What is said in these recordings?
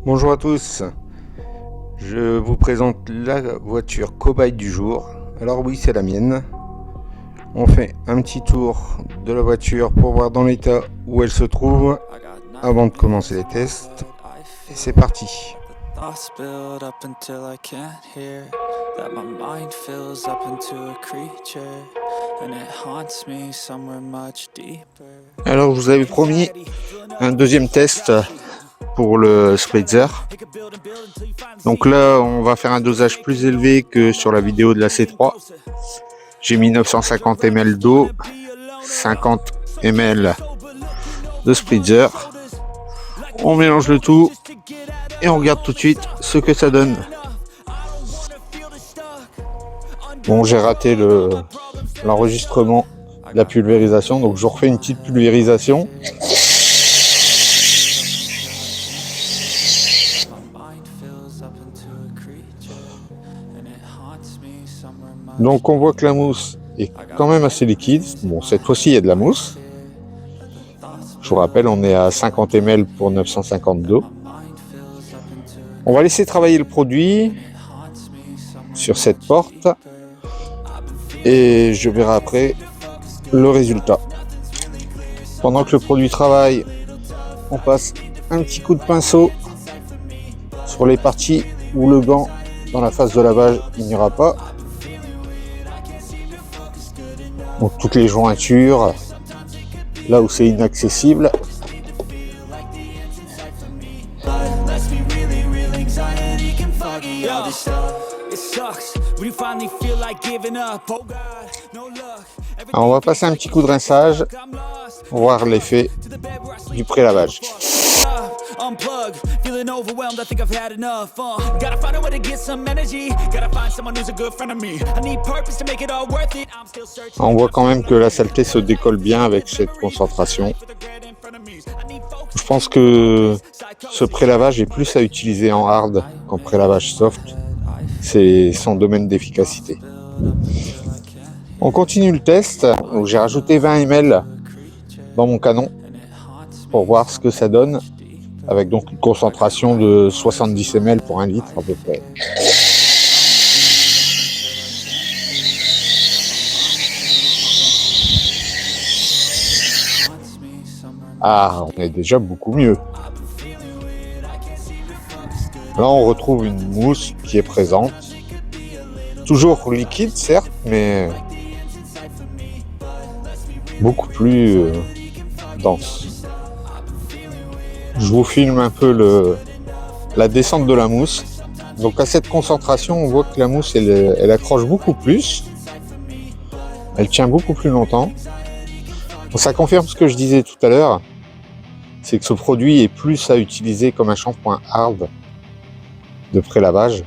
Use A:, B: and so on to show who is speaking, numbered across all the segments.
A: Bonjour à tous, je vous présente la voiture cobaye du jour. Alors oui, c'est la mienne. On fait un petit tour de la voiture pour voir dans l'état où elle se trouve avant de commencer les tests. Et c'est parti. Thoughts build up until I can't hear, that my mind fills up into a creature, and it haunts me somewhere much deeper. Alors je vous avais promis un deuxième test pour le Spritzer. Donc là on va faire un dosage plus élevé que sur la vidéo de la C3. J'ai mis 950 ml d'eau, 50 ml de Spritzer. On mélange le tout et on regarde tout de suite ce que ça donne. Bon, j'ai raté l'enregistrement de la pulvérisation, donc je refais une petite pulvérisation. Donc on voit que la mousse est quand même assez liquide. Bon, cette fois-ci il y a de la mousse. Je vous rappelle, on est à 50 ml pour 950 d'eau. On va laisser travailler le produit sur cette porte et je verrai après le résultat. Pendant que le produit travaille, on passe un petit coup de pinceau sur les parties où le gant dans la phase de lavage il n'y aura pas. Donc toutes les jointures, là où c'est inaccessible. Alors on va passer un petit coup de rinçage pour voir l'effet du pré-lavage. On voit quand même que la saleté se décolle bien avec cette concentration. Je pense que ce pré-lavage est plus à utiliser en hard qu'en pré-lavage soft. C'est son domaine d'efficacité. On continue le test. J'ai rajouté 20 ml dans mon canon pour voir ce que ça donne, avec donc une concentration de 70 ml pour 1 litre à peu près. Ah, on est déjà beaucoup mieux. Là, on retrouve une mousse qui est présente. Toujours liquide, certes, mais beaucoup plus dense. Je vous filme un peu la descente de la mousse. Donc à cette concentration, on voit que la mousse, elle accroche beaucoup plus. Elle tient beaucoup plus longtemps. Donc, ça confirme ce que je disais tout à l'heure. C'est que ce produit est plus à utiliser comme un shampoing hard de pré-lavage,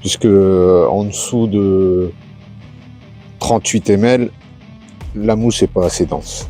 A: puisque en dessous de 38 ml, la mousse n'est pas assez dense.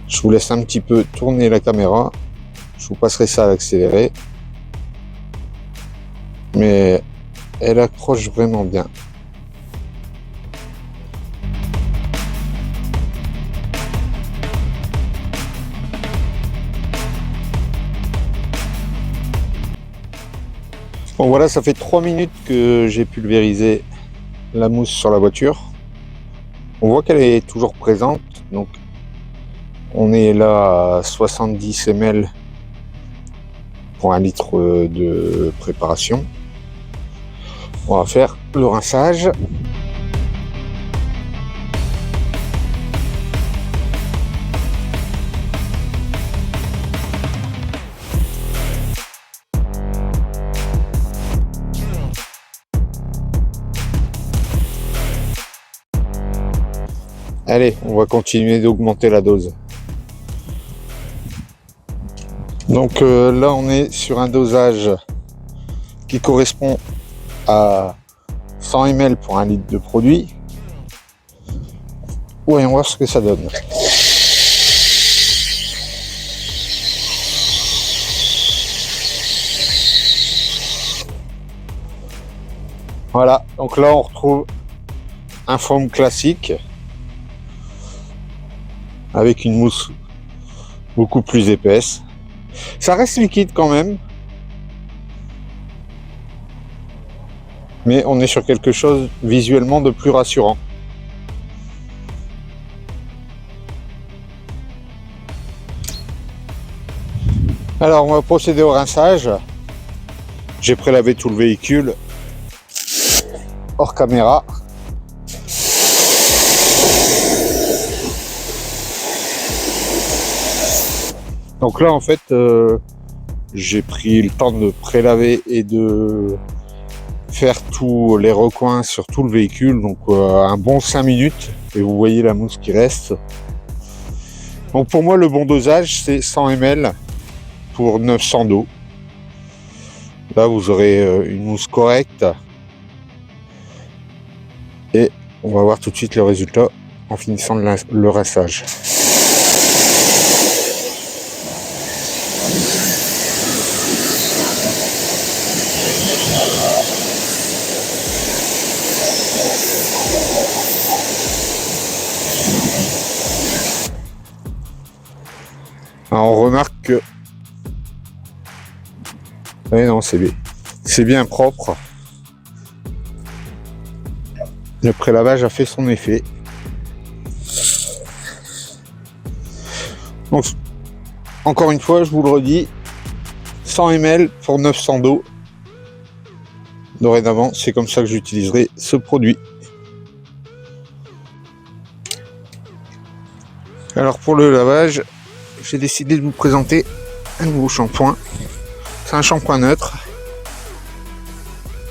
A: Je vous laisse un petit peu tourner la caméra, je vous passerai ça à l'accéléré, mais elle accroche vraiment bien. Bon voilà, ça fait 3 minutes que j'ai pulvérisé la mousse sur la voiture. On voit qu'elle est toujours présente, donc on est là à 70 ml pour 1 litre de préparation. On va faire le rinçage. Allez, on va continuer d'augmenter la dose. Donc là, on est sur un dosage qui correspond à 100 ml pour 1 litre de produit. Voyons voir ce que ça donne. Voilà, donc là on retrouve un foam classique avec une mousse beaucoup plus épaisse.
B: Ça reste liquide quand même. Mais on est sur quelque chose visuellement de plus rassurant. Alors on va procéder au rinçage. J'ai prélavé tout le véhicule hors caméra. Donc là en fait j'ai pris le temps de prélaver et de faire tous les recoins sur tout le véhicule, donc un bon 5 minutes, et vous voyez la mousse qui reste. Donc pour moi le bon dosage c'est 100 ml pour 900 d'eau. Là vous aurez une mousse correcte et on va voir tout de suite le résultat en finissant le rinçage. Alors on remarque que non, c'est bien propre. Le prélavage a fait son effet. Donc, encore une fois, je vous le redis, 100 ml pour 900 d'eau. Dorénavant, c'est comme ça que j'utiliserai ce produit. Alors pour le lavage, j'ai décidé de vous présenter un nouveau shampoing. C'est un shampoing neutre,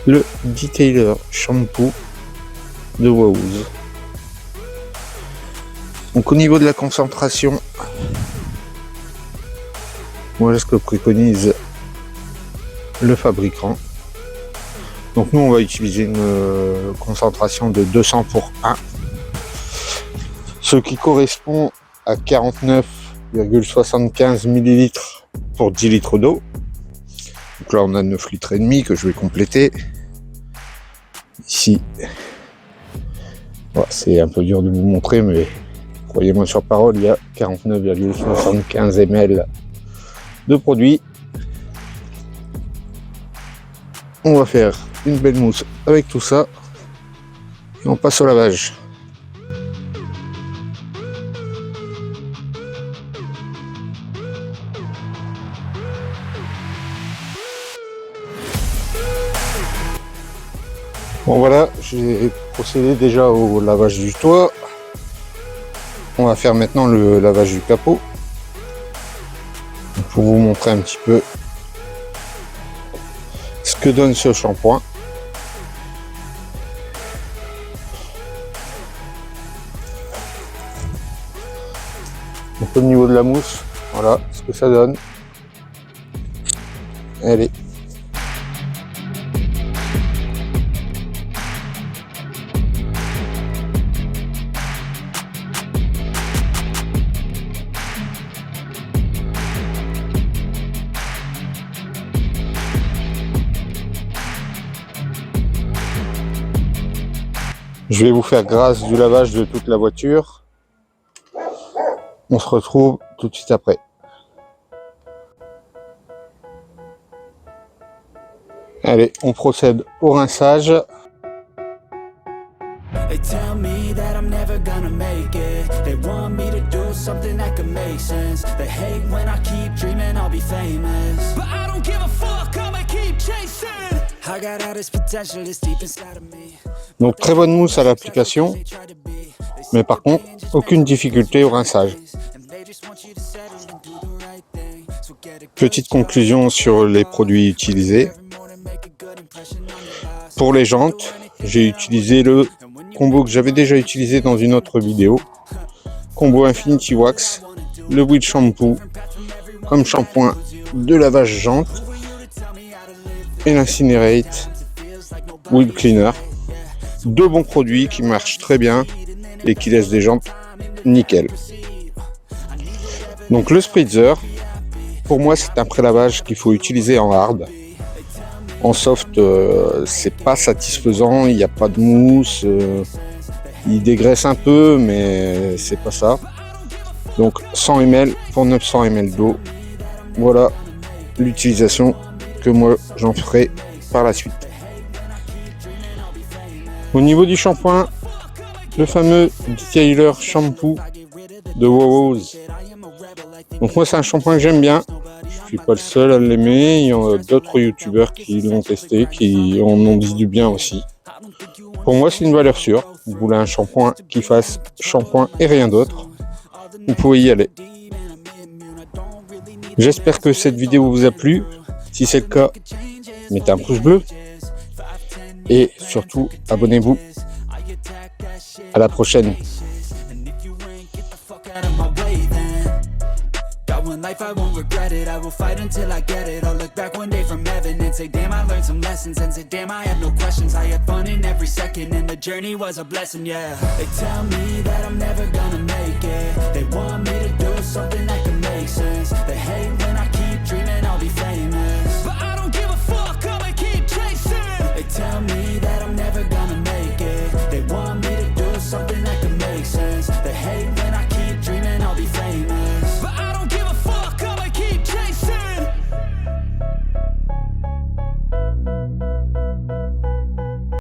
B: le Detailer Shampoo de Wahoos. Donc au niveau de la concentration, voilà ce que préconise le fabricant. Donc nous on va utiliser une concentration de 200 pour 1, ce qui correspond à 49,75 ml pour 10 litres d'eau. Donc là on a 9 litres et demi que je vais compléter. Ici, voilà, c'est un peu dur de vous montrer, mais croyez-moi sur parole, il y a 49,75 ml de produit. On va faire une belle mousse avec tout ça et on passe au lavage. Bon voilà, j'ai procédé déjà au lavage du toit. On va faire maintenant le lavage du capot. Pour vous montrer un petit peu ce que donne ce shampoing. Donc au niveau de la mousse, voilà ce que ça donne. Allez. Je vais vous faire grâce du lavage de toute la voiture. On se retrouve tout de suite après. Allez, on procède au rinçage. They tell me that I'm never gonna make it. They want me to do something that could make sense. They hate when I keep dreaming I'll be famous. But I don't give a fuck, I'ma keep chasing. I got all this potential that's deep inside of me. Donc très bonne mousse à l'application, mais par contre aucune difficulté au rinçage. Petite conclusion sur les produits utilisés. Pour les jantes, j'ai utilisé le combo que j'avais déjà utilisé dans une autre vidéo. Combo Infinity Wax, le Wheel Shampoo comme shampoing de lavage jante et l'Incinerate Wheel Cleaner. Deux bons produits qui marchent très bien et qui laissent des jantes nickel. Donc le spritzer, pour moi c'est un prélavage qu'il faut utiliser en hard. En soft, c'est pas satisfaisant, il n'y a pas de mousse, il dégraisse un peu, mais c'est pas ça. Donc 100 ml pour 900 ml d'eau. Voilà l'utilisation que moi j'en ferai par la suite. Au niveau du shampoing, le fameux Detailer Shampoo de Wowos. Donc moi c'est un shampoing que j'aime bien. Je suis pas le seul à l'aimer. Il y en a d'autres youtubeurs qui l'ont testé, qui en ont dit du bien aussi. Pour moi c'est une valeur sûre. Vous voulez un shampoing qui fasse shampoing et rien d'autre, vous pouvez y aller. J'espère que cette vidéo vous a plu. Si c'est le cas, mettez un pouce bleu. Et surtout, abonnez-vous. À la prochaine. Life, I won't regret it. I will fight until I get it. I'll look back one day from heaven and say, damn, I learned some lessons. And say, damn, I had no questions. I had fun in every second, and the journey was a blessing, yeah. They tell me that I'm never gonna make it. They want me to do something that can make sense. They hate when I keep dreaming I'll be famous, but I don't give a fuck, I'ma keep chasing. They tell me that I'm never gonna make it. They want me to do something that can make sense. They hate